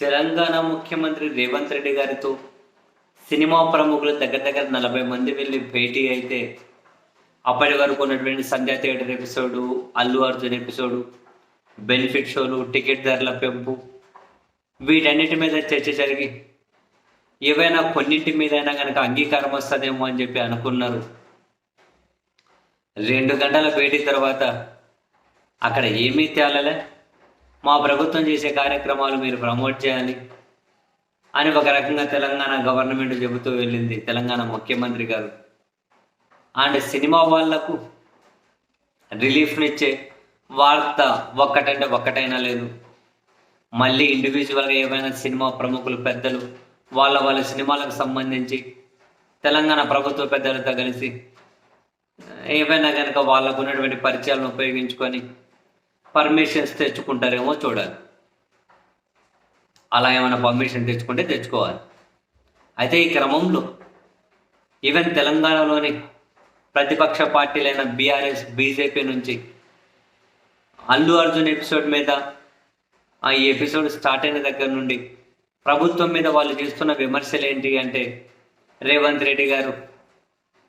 తెలంగాణ ముఖ్యమంత్రి రేవంత్ రెడ్డి గారితో సినిమా ప్రముఖులు దగ్గర దగ్గర 40 మంది వెళ్ళి భేటీ అయితే అప్పటి వరకు ఉన్నటువంటి Sandhya theatre episode, Allu Arjun episode, benefit షోలు, టికెట్ ధరల పెంపు వీటన్నిటి మీద చర్చ జరిగి ఏవైనా కొన్నింటి మీదైనా కనుక అంగీకారం వస్తుందేమో అని చెప్పి అనుకున్నారు. 2 గంటల భేటీ తర్వాత అక్కడ ఏమీ తేలలే. మా ప్రభుత్వం చేసే కార్యక్రమాలు మీరు ప్రమోట్ చేయాలి అని ఒక రకంగా తెలంగాణ గవర్నమెంట్ చెబుతూ వెళ్ళింది తెలంగాణ ముఖ్యమంత్రి గారు. అండ్ సినిమా వాళ్లకు రిలీఫ్నిచ్చే వార్త ఒక్కటంటే ఒక్కటైనా లేదు. మళ్ళీ ఇండివిజువల్గా ఏమైనా సినిమా ప్రముఖులు పెద్దలు వాళ్ళ సినిమాలకు సంబంధించి తెలంగాణ ప్రభుత్వ పెద్దలతో కలిసి ఏవైనా కనుక వాళ్ళకు ఉన్నటువంటి పరిచయాలను ఉపయోగించుకొని పర్మిషన్స్ తెచ్చుకుంటారేమో చూడాలి. అలా ఏమైనా పర్మిషన్ తెచ్చుకుంటే తెచ్చుకోవాలి. అయితే ఈ క్రమంలో ఈవెన్ తెలంగాణలోని ప్రతిపక్ష పార్టీలైన బీఆర్ఎస్, బీజేపీ నుంచి అల్లు అర్జున్ ఎపిసోడ్ మీద ఈ ఎపిసోడ్ స్టార్ట్ అయిన దగ్గర నుండి ప్రభుత్వం మీద వాళ్ళు చేస్తున్న విమర్శలు ఏంటి అంటే రేవంత్ రెడ్డి గారు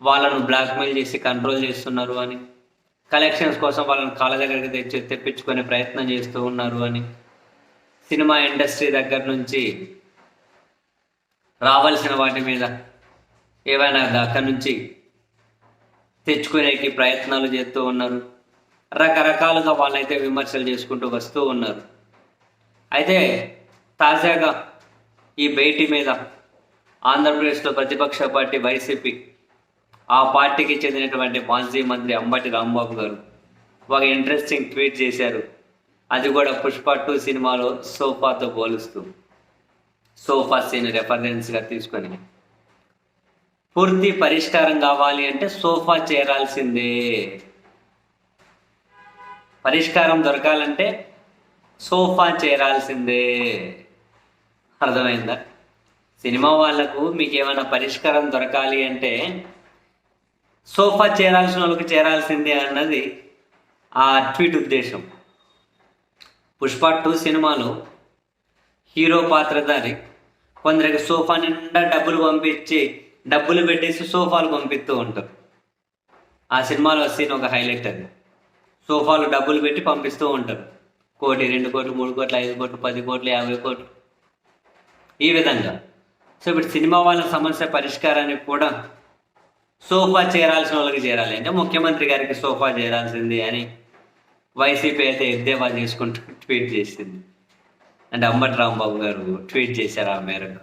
వాళ్ళను బ్లాక్మెయిల్ చేసి కంట్రోల్ చేస్తున్నారు అని, కలెక్షన్స్ కోసం వాళ్ళని కాళ్ళ దగ్గరికి తెప్పించుకునే ప్రయత్నం చేస్తూ ఉన్నారు అని, సినిమా ఇండస్ట్రీ దగ్గర నుంచి రావాల్సిన వాటి మీద ఏవైనా అక్కడి నుంచి తెచ్చుకునేకి ప్రయత్నాలు చేస్తూ ఉన్నారు. రకరకాలుగా వాళ్ళైతే విమర్శలు చేసుకుంటూ వస్తూ ఉన్నారు. అయితే తాజాగా ఈ భేటీ మీద ఆంధ్రప్రదేశ్లో ప్రతిపక్ష పార్టీ వైసీపీ, ఆ పార్టీకి చెందినటువంటి మాజీ మంత్రి అంబటి రాంబాబు గారు ఒక ఇంట్రెస్టింగ్ ట్వీట్ చేశారు. అది కూడా పుష్ప 2 సినిమాలో సోఫాతో పోలుస్తూ, సోఫా సీన్ రెఫరెన్స్గా తీసుకొని, పూర్తి పరిష్కారం కావాలి అంటే సోఫా చేరాల్సిందే, పరిష్కారం దొరకాలంటే సోఫా చేరాల్సిందే. అర్థమైందా? సినిమా వాళ్లకు మీకు ఏమైనా పరిష్కారం దొరకాలి అంటే సోఫా చేరాల్సిన వాళ్ళకి చేరాల్సిందే అన్నది ఆ ట్వీట్ ఉద్దేశం. పుష్ప 2 సినిమాలో హీరో పాత్రధారి కొందరికి సోఫా నిండా డబ్బులు పంపించి డబ్బులు పెట్టేసి సోఫాలు పంపిస్తూ ఉంటారు. ఆ సినిమాలో సీన్ ఒక హైలైట్. అది సోఫాలు డబ్బులు పెట్టి పంపిస్తూ ఉంటారు. 1 కోటి, 2 కోట్లు, 3 కోట్లు, 5 కోట్లు, 10 కోట్లు, 50 కోట్లు, ఈ విధంగా. సో ఇప్పుడు సినిమా వాళ్ళ సమస్య పరిష్కారానికి కూడా సోఫా చేరాల్సిన వాళ్ళకి చేరాలి అంటే ముఖ్యమంత్రి గారికి సోఫా చేరాల్సింది అని వైసీపీ అయితే ఎద్దేవా చేసుకుంటూ ట్వీట్ చేసింది. అంటే అంబటి రాంబాబు గారు ట్వీట్ చేశారు ఆ మేరకు.